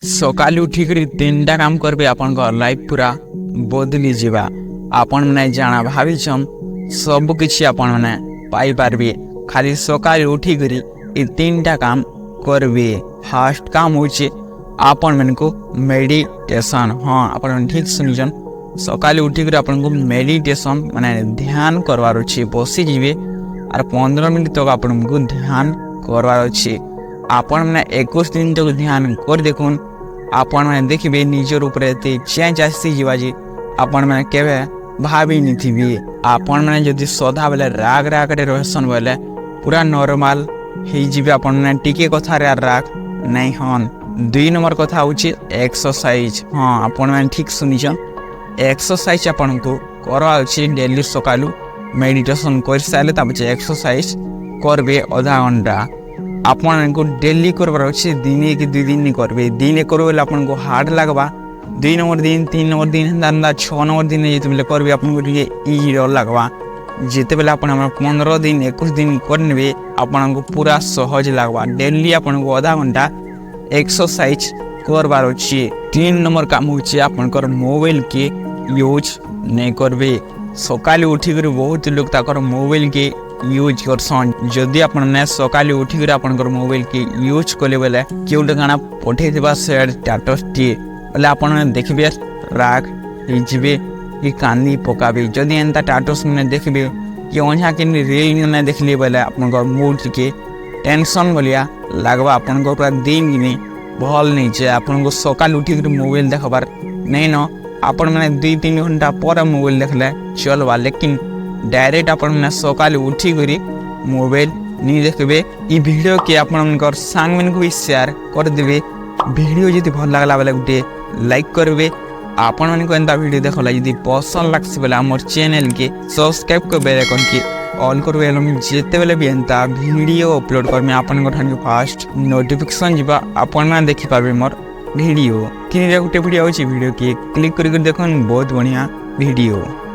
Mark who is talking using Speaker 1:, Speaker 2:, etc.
Speaker 1: सकाल उठिक तीनटा काम करबे आपन लाइफ पूरा बदली जावा। आपण मैंने जाना भाविचन सब किछि आपण मैंने पाई पारबे खाली सकाल उठिक तीनटा काम करबे। फास्ट काम होचे आपण मन को मेडिटेशन। हाँ आपण ठीक सुनिजन, सकाल उठिक आपन को मेडिटेशन माने ध्यान करवार अछि। बसी जीवे और 15 मिनट तक आपन को ध्यान करवार अछि। आपण मैंने 21 दिन तक ध्यान कर देखुन, आपण मैंने देखिए निजर ऊपर चेंज आसी जीवा जी आपण मैंने केवे भाभी नहीं। आपण मैंने जदि सदा बेले राग राग रहसन बोले पूरा नॉर्मल हो जीवे। आपण मैंने टिके कथा राग नहीं हन। 2 नंबर कथा होची एक्सरसाइज। हाँ आपण मैंने ठीक सुनिछन, एक्सरसाइज आपण को करवा अछि। डेली सकालू मेडिटेशन कर सारे तापर एक्सरसाइज करबे आधा घंटा। आपण को डेली करबार अच्छे। दिने कि 2 दिन नहीं करबे। दिने करबे आपन को हार्ड लगबा। 2 नंबर दिन 3 नंबर दिन 6 नंबर दिन जिते करबे आपन को इजी लगबा। जिते बेले आपन 15 दिन 21 दिन करने आपन को पूरा सहज लगबा। डेली आपन को आधा घंटा एक्सरसाइज करबार अच्छे। 3 नंबर काम होचे आपन कर मोबाइल के यूज नहीं करबे। सकाल उठिक बहुत लोग ताकर मोबाइल के यूज करसन। जदि आपण ने सकाल उठिक आपनकर मोबाइल के यूज कले बेले केउटा गाना पठे देबा शेयर स्टेटस टी बेले आपण देखबे राग हिजबे कि कांदी पकाबे। जदि एंता स्टेटस में देखबे कि ओझा के रील ने देखले बेले आपनकर मूड के टेंशन बोलिया लागबा। आपनकर पूरा दिन गिने भल नहीं जे आपन को सकाल उठिक मोबाइल देखबार नहीं न। आपण माने 2-3 घंटा पर मोबाइल देखले चलबा, लेकिन डायरेक्ट अपन मैंने सकाल उठी करी मोबाइल नहीं देखबे। ये वीडियो के अपन सांग मन को भी शेयर कर देबे। वीडियो जदि भल लागला बेले गुटे लाइक करबे। आपण मन को एंता वीडियो देखला जदि पसंद लागसी बेले हमर चैनल के सब्सक्राइब कर बेल आइकन के ऑन करबे। हम जेते बेले भी एंता वीडियो अपलोड करमे आपन को ठान फास्ट नोटिफिकेशन जिबा आपण में देखि पाबे मोर वीडियो। कि गुटे वीडियो होची वीडियो के क्लिक करी देखन बहुत बढ़िया वीडियो।